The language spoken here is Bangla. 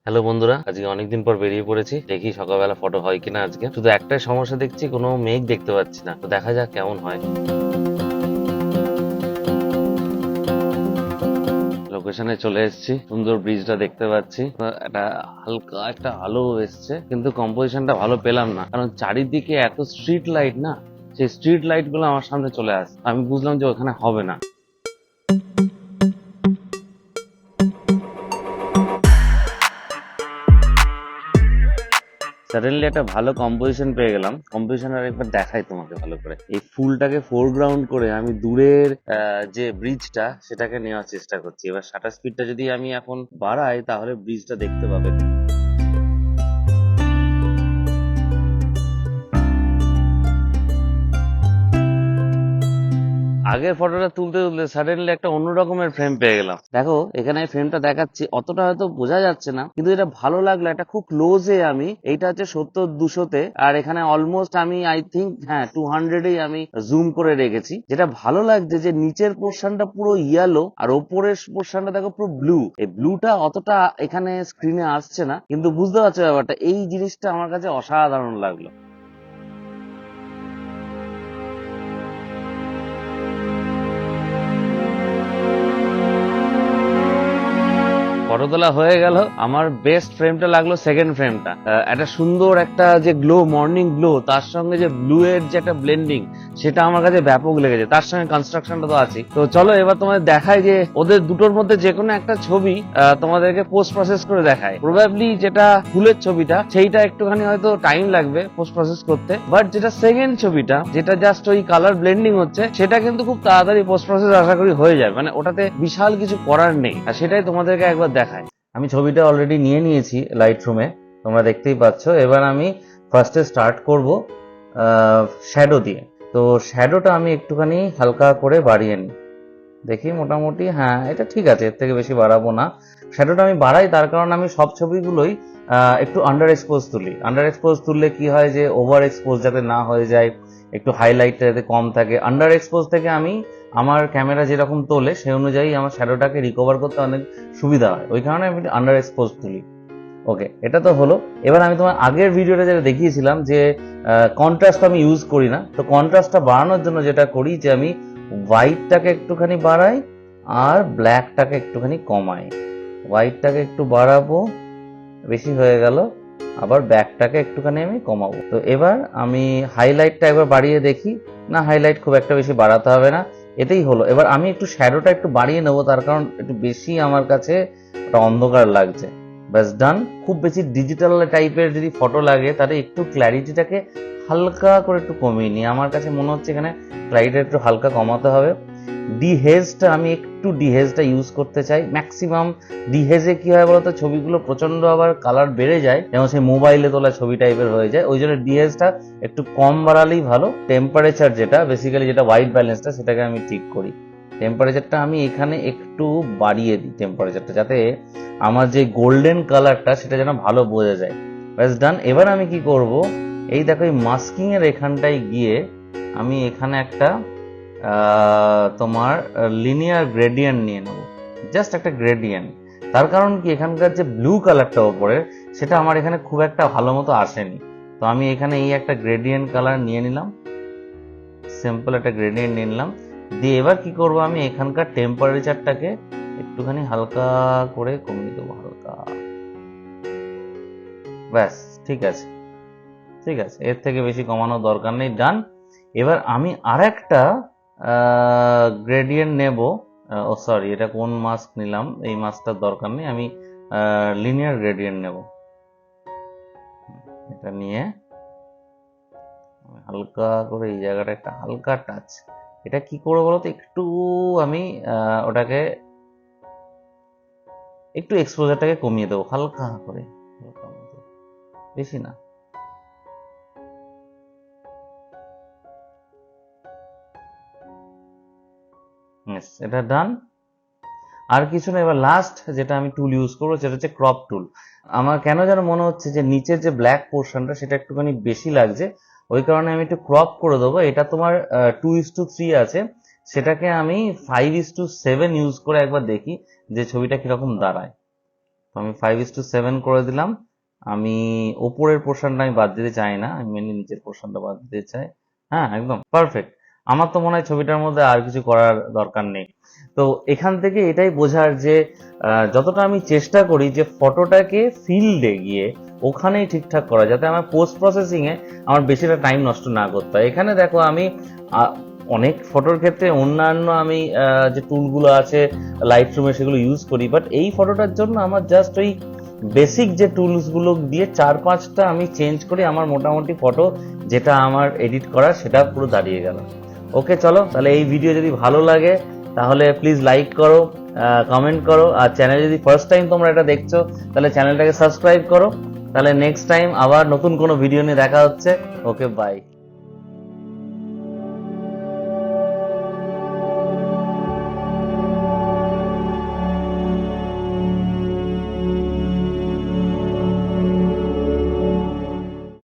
হ্যালো বন্ধুরা, আজকে অনেকদিন পর বেরিয়ে পড়েছি। দেখি সকালবেলা ফটো হয় কিনা। আজকে শুধু একটাই সমস্যা দেখছি, কোনো মেঘ দেখতে পাচ্ছি না। তো দেখা যাক কেমন হয়। লোকেশনে চলে এসেছি, সুন্দর ব্রিজটা দেখতে পাচ্ছি। একটা হালকা একটা আলো এসছে, কিন্তু কম্পোজিশনটা ভালো পেলাম না, কারণ চারিদিকে এত স্ট্রিট লাইট না। সেই স্ট্রিট লাইট গুলো আমার সামনে চলে আসে, আমি বুঝলাম যে ওখানে হবে না। সাডেনলি একটা ভালো কম্পোজিশন পেয়ে গেলাম। কম্পোজিশন আর একবার দেখাই তোমাকে ভালো করে। এই ফুলটাকে ফোরগ্রাউন্ড করে আমি দূরের যে ব্রিজটা সেটাকে নেওয়ার চেষ্টা করছি। এবার শাটার স্পিডটা যদি আমি এখন বাড়াই তাহলে ব্রিজটা দেখতে পাবে। আগের ফটোটা তুলতে তুলতে সাডেনলি একটা অন্য রকমের ফ্রেম পেয়ে গেলাম। দেখো এখানে ফ্রেমটা দেখাচ্ছি, অতটা হয়তো বোঝা যাচ্ছে না, কিন্তু এটা ভালো লাগলো। একটা খুব ক্লোজে আমি, এইটা হচ্ছে 70-200-তে, আর এখানে অলমোস্ট আমি আই থিঙ্ক 200-এই আমি জুম করে রেখেছি। যেটা ভালো লাগছে যে নিচের পোর্শনটা পুরো ইয়েলো আর ওপরের পোর্শনটা দেখো পুরো ব্লু। এই ব্লুটা অতটা এখানে স্ক্রিনে আসছে না, কিন্তু বুঝতে পারছো ব্যাপারটা। এই জিনিসটা আমার কাছে অসাধারণ লাগলো। ফটো তোলা হয়ে গেল। আমার বেস্ট ফ্রেমটা লাগলো সেকেন্ড ফ্রেমটা। একটা সুন্দর একটা যে গ্লো, মর্নিং গ্লো, তার সঙ্গে যে ব্লু এর যে একটা ব্লেন্ডিং, সেটা আমার কাছে ব্যাপক লেগেছে। তার সঙ্গে কনস্ট্রাকশনটা তো আছে। তো চলো এবার তোমাদের দেখাই যে ওদের দুটোর মধ্যে যে কোনো একটা ছবি তোমাদেরকে পোস্ট প্রসেস করে দেখায়। প্রবাবলি যেটা ফুলের ছবিটা, সেইটা একটুখানি হয়তো টাইম লাগবে পোস্ট প্রসেস করতে, বাট যেটা সেকেন্ড ছবিটা, যেটা জাস্ট ওই কালার ব্লেন্ডিং হচ্ছে, সেটা কিন্তু খুব তাড়াতাড়ি পোস্ট প্রসেস আশা করি হয়ে যাবে। মানে ওটাতে বিশাল কিছু করার নেই, আর সেটাই তোমাদেরকে একবার দেখায়। আমি ছবিটা অলরেডি নিয়ে নিয়েছি লাইট রুমে, তোমরা দেখতেই পাচ্ছ। এবার আমি ফার্স্টে স্টার্ট করব শ্যাডো দিয়ে। তো শ্যাডোটা আমি একটুখানি হালকা করে বাড়িয়ে নিই, দেখি মোটামুটি হ্যাঁ এটা ঠিক আছে, এর থেকে বেশি বাড়াবো না। শ্যাডোটা আমি বাড়াই তার কারণ আমি সব ছবিগুলোই একটু আন্ডার এক্সপোজ তুলি। আন্ডার এক্সপোজ তুললে কি হয় যে ওভার এক্সপোজ যাতে না হয়ে যায়, একটু হাইলাইটটা যাতে কম থাকে। আন্ডার এক্সপোজ থেকে আমি আমার ক্যামেরা যেরকম তোলে সেই অনুযায়ী আমার শ্যাডোটাকে রিকভার করতে অনেক সুবিধা হয়, ওই কারণে আমি আন্ডার এক্সপোজ তুলি। ওকে, এটা তো হলো। এবার আমি তোমার আগের ভিডিওটা যেটা দেখিয়েছিলাম যে কন্ট্রাস্ট আমি ইউজ করি না, তো কন্ট্রাস্টটা বাড়ানোর জন্য যেটা করি যে আমি হোয়াইটটাকে একটুখানি বাড়াই আর ব্ল্যাকটাকে একটুখানি কমাই। হোয়াইটটাকে একটু বাড়াবো, বেশি হয়ে গেল, আবার ব্ল্যাকটাকে একটুখানি আমি কমাবো। তো এবার আমি হাইলাইটটা একবার বাড়িয়ে দেখি। না, হাইলাইট খুব একটা বেশি বাড়াতে হবে না, এতেই হলো। এবার আমি একটু শ্যাডোটা একটু বাড়িয়ে নেবো, তার কারণ একটু বেশি আমার কাছে একটা অন্ধকার লাগছে। ব্যাস ডান। খুব বেশি ডিজিটাল টাইপের যদি ফটো লাগে তাহলে একটু ক্ল্যারিটিটাকে হালকা করে একটু কমিয়ে নিই। আমার কাছে মনে হচ্ছে এখানে ক্ল্যারিটি একটু হালকা কমাতে হবে। ডিহেজটা আমি একটু ডিহেজটা ইউজ করতে চাই ম্যাক্সিমাম। ডিহেজে কি হয় বলতো, ছবিগুলো প্রচন্ড আবার কালার বেড়ে যায়, যেমন সেই মোবাইলে তোলা ছবি টাইপের হয়ে যায়। ওই জন্য ডিহেজটা একটু কম বাড়ালেই ভালো। টেম্পারেচার যেটা বেসিক্যালি যেটা হোয়াইট ব্যালেন্সটা, সেটাকে আমি ঠিক করি। টেম্পারেচারটা আমি এখানে একটু বাড়িয়ে দিই টেম্পারেচারটা, যাতে আমার যে গোল্ডেন কালারটা সেটা যেন ভালো বোঝা যায়। ব্যাস ডান। এবার আমি কি করব, এই দেখো এই মাস্কিং এর এখানটায় গিয়ে আমি এখানে একটা তোমার লিনিয়ার গ্রেডিয়েন্ট নিয়ে নেব, জাস্ট একটা গ্রেডিয়েন্ট। তার কারণ কি, এখানকার যে ব্লু কালারটা ওপরে, সেটা আমার এখানে খুব একটা ভালো মতো আসেনি। তো আমি এখানে এই একটা গ্রেডিয়েন্ট কালার নিয়ে নিলাম, সিম্পল একটা গ্রেডিয়েন্ট নিয়ে নিলাম। দিয়ে এবার কি করব, আমি এখানকার টেম্পারেচারটাকে একটুখানি হালকা করে কমিয়ে দেবো, হালকা। ব্যাস, ঠিক আছে, ঠিক আছে, এর থেকে বেশি কমানোর দরকার নেই। ডান। এবার আমি আর একটা গ্রেডিয়েন্ট নেব। ও সরি, এটা কোন মাস্ক নিলাম, এই মাস্কটার দরকার নেই। আমি লিনিয়ার গ্রেডিয়েন্ট নেব। এটা নিয়ে হালকা করে এই জায়গাটা একটা হালকা টাচ। এটা কি করবো বলতো, একটু আমি ওটাকে একটু এক্সপোজারটাকে কমিয়ে দেবো হালকা করে, হালকা মতো, বেশি না। এটা ডান। আর কিছু না। এবার লাস্ট যেটা আমি টুল ইউজ করবো সেটা হচ্ছে ক্রপ টুল। আমার কেন যেন মনে হচ্ছে যে নিচের যে ব্ল্যাক পোর্শনটা সেটা একটুখানি বেশি লাগছে, ওই কারণে আমি একটু ক্রপ করে দেবো। এটা তোমার 2:3 আছে, সেটাকে আমি 5:7 ইউজ করে একবার দেখি যে ছবিটা কিরকম দাঁড়ায়। তো আমি 5:7 করে দিলাম। আমি ওপরের পোর্শনটা আমি বাদ দিতে চাই না, আমি মেনলি নিচের পোর্শনটা বাদ দিতে চাই। হ্যাঁ, একদম পারফেক্ট। আমার তো মনে হয় ছবিটার মধ্যে আর কিছু করার দরকার নেই। তো এখান থেকে এটাই বোঝার যে যতটা আমি চেষ্টা করি যে ফটোটাকে ফিল্ডে গিয়ে ওখানেই ঠিকঠাক করা, যাতে আমার পোস্ট প্রসেসিং এ আমার বেশিটা টাইম নষ্ট না করতে হয়। এখানে দেখো আমি অনেক ফটোর ক্ষেত্রে অন্যান্য আমি যে টুলগুলো আছে লাইট রুমে সেগুলো ইউজ করি, বাট এই ফটোটার জন্য আমার জাস্ট ওই বেসিক যে টুলসগুলো দিয়ে 4-5টা আমি চেঞ্জ করি, আমার মোটামুটি ফটো যেটা আমার এডিট করার সেটা পুরো দাঁড়িয়ে গেল। ওকে, চলো তাহলে এই ভিডিও যদি ভালো লাগে তাহলে প্লিজ লাইক করো, কমেন্ট করো, আর চ্যানেল যদি ফার্স্ট টাইম তোমরা এটা দেখছো তাহলে চ্যানেলটাকে সাবস্ক্রাইব করো। তাহলে নেক্সট টাইম আবার নতুন কোনো ভিডিও নিয়ে দেখা হচ্ছে। ওকে, বাই।